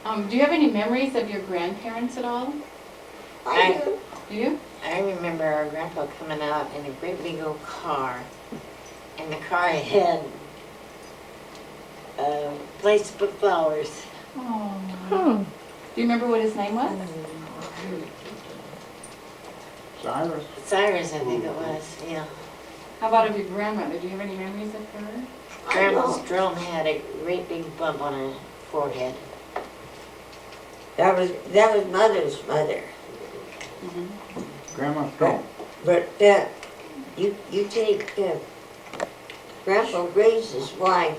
Do you have any memories of your grandparents at all? I do. Do you? I remember our grandpa coming out in a great big old car, and the car had a place to put flowers. Oh. Oh, Do you remember what his name was? Cyrus. Cyrus, I think it was, yeah. How about of your grandmother? Do you have any memories of her? Grandma's drum had a great big bump on her forehead. That was Mother's mother. Grandma Strong. But you take Grandpa Grace's wife.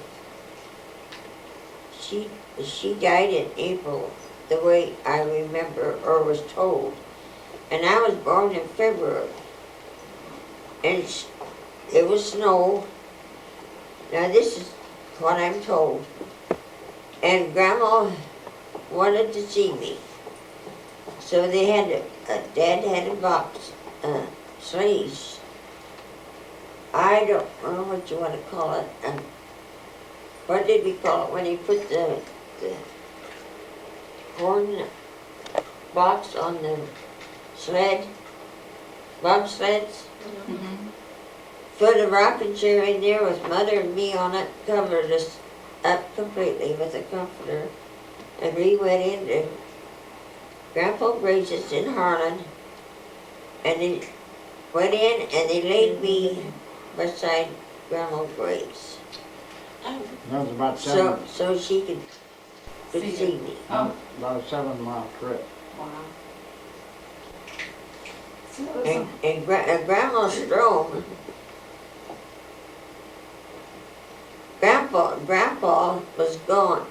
She died in April, the way I remember or was told, and I was born in February. And it was snow. Now this is what I'm told. And Grandma wanted to see me, so they had Dad had a box, sleighs. I don't know what you want to call it. What did we call it when he put the corn box on the sled? Bobsleds? Mm-hmm. Put a rocking chair in there with Mother and me on it, covered us up completely with a comforter, and we went into Grandpa Grace's in Harlan, and they went in and they laid me beside Grandma Grace. That was about So she could see me. Oh. about a 7-mile trip. Wow. And Grandma Strom, Grandpa was gone,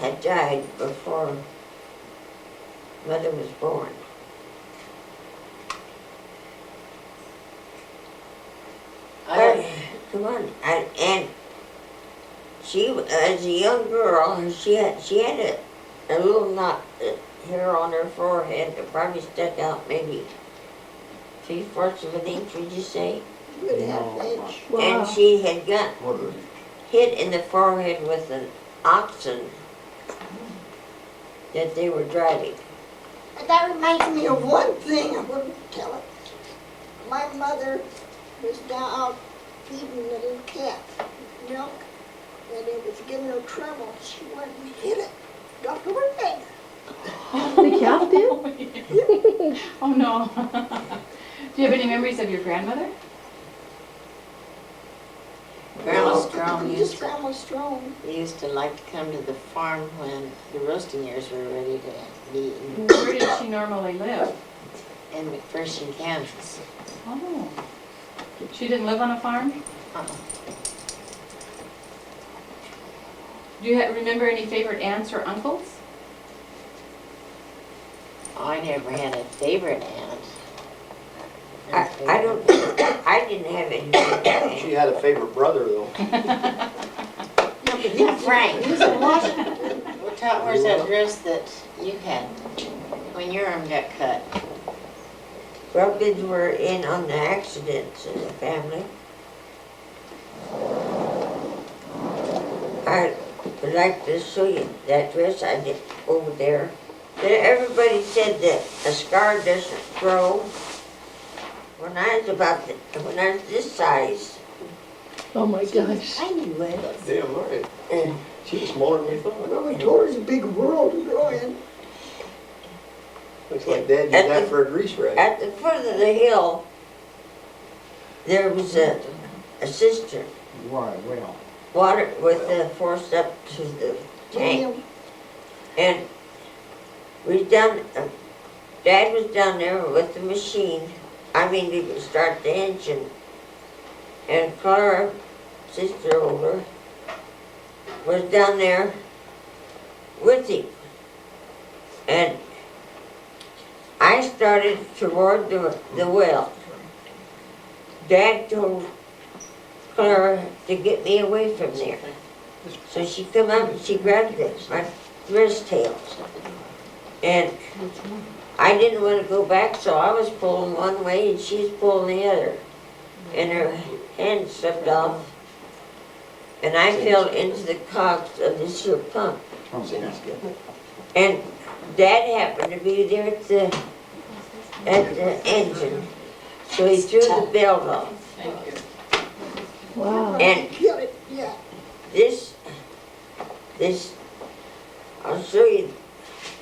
had died before Mother was born. Come on, and she, as a young girl, she had a little knot hair on her forehead that probably stuck out maybe 3/4 of an inch, would you say? Good half inch. wow. And she had got Quarter. hit in the forehead with an oxen that they were driving. That reminds me of one thing, I wouldn't tell it. My mother was down out feeding the little calf milk, and it was giving her trouble. She went and hit it, dropped her leg. The calf did? Oh no. Do you have any memories of your grandmother? Grandma Strong Just Grandma Strong. used to like to come to the farm when the roasting ears were ready to be eaten Where did she normally live? in McPherson, Kansas. Oh. She didn't live on a farm? Uh-uh. Do you remember any favorite aunts or uncles? I never had a favorite aunt. I don't, I didn't have any. She had a favorite brother, though. Yeah, Frank. He was in Washington. Where's that dress that you had when your arm got cut? Well, kids were in on the accidents in the family. I would like to show you that dress I did over there. Everybody said that a scar doesn't grow. When I was this size, Oh my gosh. Tiny legs. Damn right. and She was smaller than we thought. Well, we told her it's a big world to grow in. Looks like Dad used that for a grease rag. at the foot of the hill, there was a cistern, Why, well. water with the force up to the tank. And we down, Dad was down there with the machine. I mean, we would start the engine. And Clara, sister older, was down there with him. And I started toward the well. Dad told Clara to get me away from there. So she come up and she grabbed my wrist tails. And I didn't want to go back, so I was pulling one way and she was pulling the other. And her hand slipped off. And I fell into the cogs of this here pump. Cindy's getting it. And Dad happened to be there at the engine, so he threw the belt off. Thank you. Wow. And Get it, yeah. this, I'll show you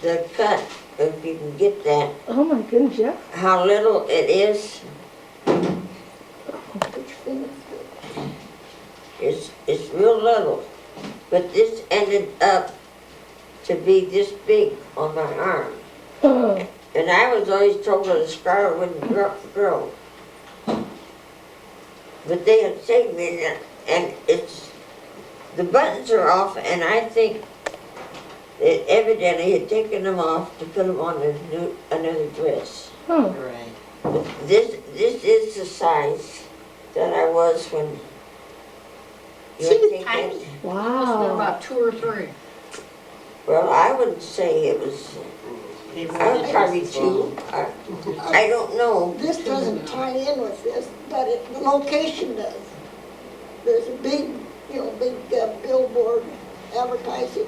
the cut, if you can get that, Oh my goodness, yeah. how little it is. Which finger? It's real little, but this ended up to be this big on my arm. Oh, And I was always told that a scar wouldn't grow. But they had saved me, and it's, the buttons are off, and I think that evidently had taken them off to put them on another dress. huh. Right. But this is the size that I was when you She were was taking tiny. it. Wow. About 2 or 3. Well, I wouldn't say it was, I was probably 2. I don't know. This doesn't tie in with this, but the location does. There's a big, billboard advertising.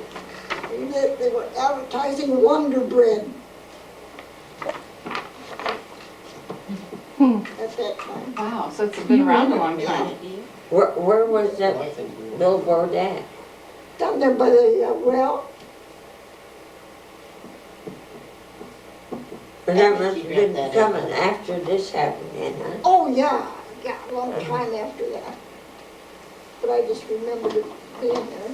And they were advertising Wonder Bread at that time. Wow, so it's been around a long time. Where was that I think we were. billboard at? Down there by the well. But that must have been coming after this happened, huh? Oh, yeah, a long time after that. But I just remembered it being there.